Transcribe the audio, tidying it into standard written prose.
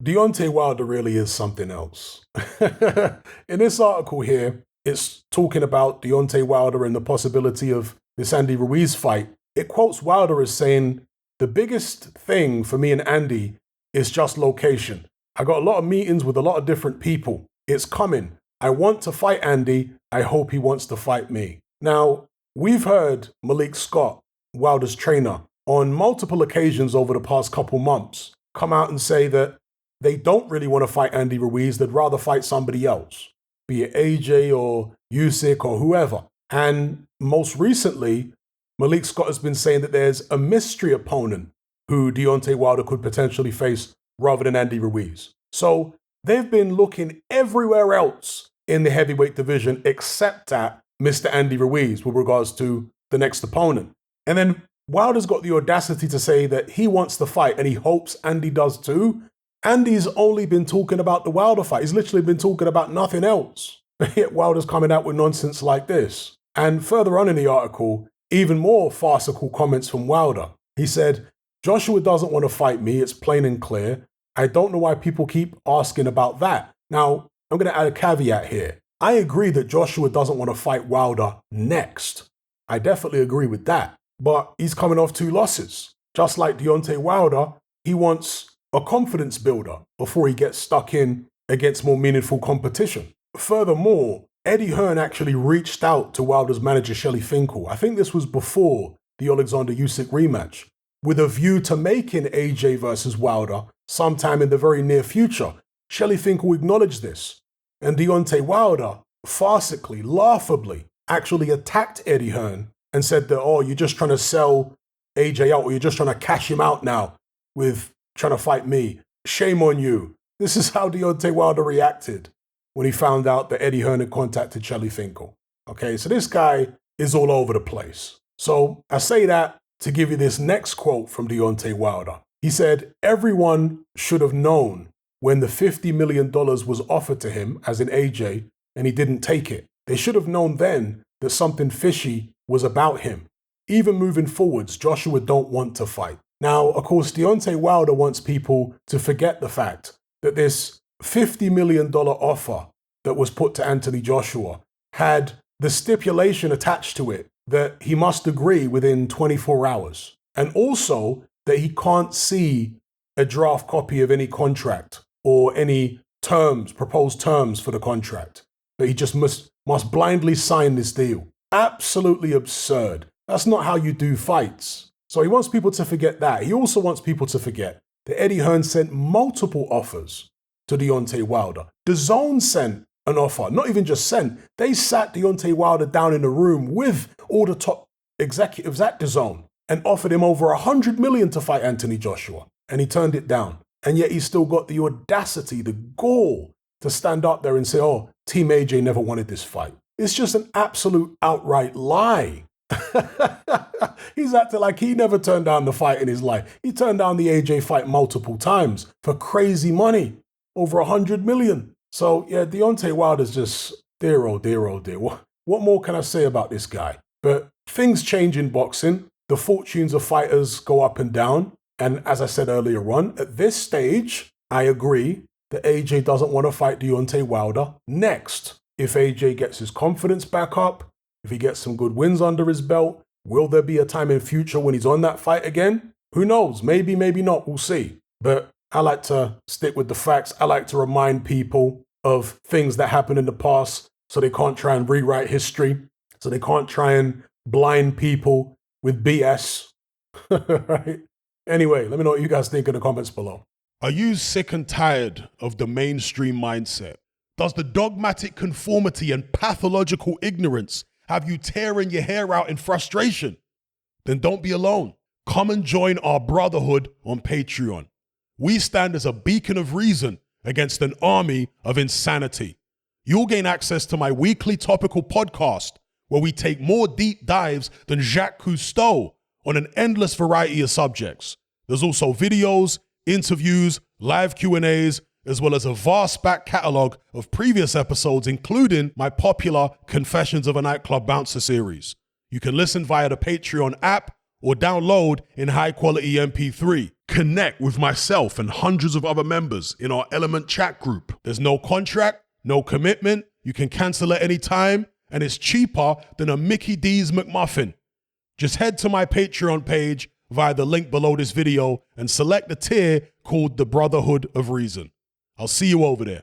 Deontay Wilder really is something else. In this article here, it's talking about Deontay Wilder and the possibility of this Andy Ruiz fight. It quotes Wilder as saying, "The biggest thing for me and Andy is just location. I got a lot of meetings with a lot of different people. It's coming. I want to fight Andy. I hope he wants to fight me." Now, we've heard Malik Scott, Wilder's trainer, on multiple occasions over the past couple months come out and say that they don't really want to fight Andy Ruiz. They'd rather fight somebody else, be it AJ or Usyk or whoever. And most recently, Malik Scott has been saying that there's a mystery opponent who Deontay Wilder could potentially face rather than Andy Ruiz. So they've been looking everywhere else in the heavyweight division except at Mr. Andy Ruiz with regards to the next opponent. And then Wilder's got the audacity to say that he wants the fight and he hopes Andy does too. Andy's only been talking about the Wilder fight. He's literally been talking about nothing else. Yet Wilder's coming out with nonsense like this. And further on in the article, even more farcical comments from Wilder. He said, "Joshua doesn't want to fight me. It's plain and clear. I don't know why people keep asking about that." Now, I'm going to add a caveat here. I agree that Joshua doesn't want to fight Wilder next. I definitely agree with that. But he's coming off 2 losses. Just like Deontay Wilder, he wants a confidence builder before he gets stuck in against more meaningful competition. Furthermore, Eddie Hearn actually reached out to Wilder's manager, Shelly Finkel. I think this was before the Alexander Usyk rematch, with a view to making AJ versus Wilder sometime in the very near future. Shelly Finkel acknowledged this, and Deontay Wilder, farcically, laughably, actually attacked Eddie Hearn and said that, "Oh, you're just trying to sell AJ out, or you're just trying to cash him out now with trying to fight me. Shame on you." This is how Deontay Wilder reacted when he found out that Eddie Hearn had contacted Shelly Finkel. Okay, so this guy is all over the place. So I say that to give you this next quote from Deontay Wilder. He said, "Everyone should have known when the $50 million was offered to him, as in AJ, and he didn't take it. They should have known then that something fishy was about him. Even moving forwards, Joshua don't want to fight." Now, of course, Deontay Wilder wants people to forget the fact that this $50 million offer that was put to Anthony Joshua had the stipulation attached to it that he must agree within 24 hours. And also that he can't see a draft copy of any contract or any terms, proposed terms for the contract. That he just must blindly sign this deal. Absolutely absurd. That's not how you do fights. So he wants people to forget that. He also wants people to forget that Eddie Hearn sent multiple offers to Deontay Wilder. DAZN sent an offer, not even just sent. They sat Deontay Wilder down in a room with all the top executives at DAZN and offered him over $100 million to fight Anthony Joshua. And he turned it down. And yet he's still got the audacity, the gall to stand up there and say, "Oh, Team AJ never wanted this fight." It's just an absolute outright lie. He's acting like he never turned down the fight in his life. He turned down the AJ fight multiple times for crazy money, over $100 million. So yeah, Deontay Wilder's just dear, oh dear, oh dear. What more can I say about this guy? But things change in boxing. The fortunes of fighters go up and down. And as I said earlier on, at this stage, I agree that AJ doesn't want to fight Deontay Wilder next. If AJ gets his confidence back up, if he gets some good wins under his belt, will there be a time in future when he's on that fight again? Who knows? Maybe, maybe not. We'll see. But I like to stick with the facts. I like to remind people of things that happened in the past so they can't try and rewrite history, so they can't try and blind people with BS. Right? Anyway, let me know what you guys think in the comments below. Are you sick and tired of the mainstream mindset? Does the dogmatic conformity and pathological ignorance have you tearing your hair out in frustration? Then don't be alone. Come and join our brotherhood on Patreon. We stand as a beacon of reason against an army of insanity. You'll gain access to my weekly topical podcast where we take more deep dives than Jacques Cousteau on an endless variety of subjects. There's also videos, interviews, live Q&As, as well as a vast back catalogue of previous episodes, including my popular Confessions of a Nightclub Bouncer series. You can listen via the Patreon app or download in high-quality MP3. Connect with myself and hundreds of other members in our Element chat group. There's no contract, no commitment. You can cancel at any time, and it's cheaper than a Mickey D's McMuffin. Just head to my Patreon page via the link below this video and select the tier called the Brotherhood of Reason. I'll see you over there.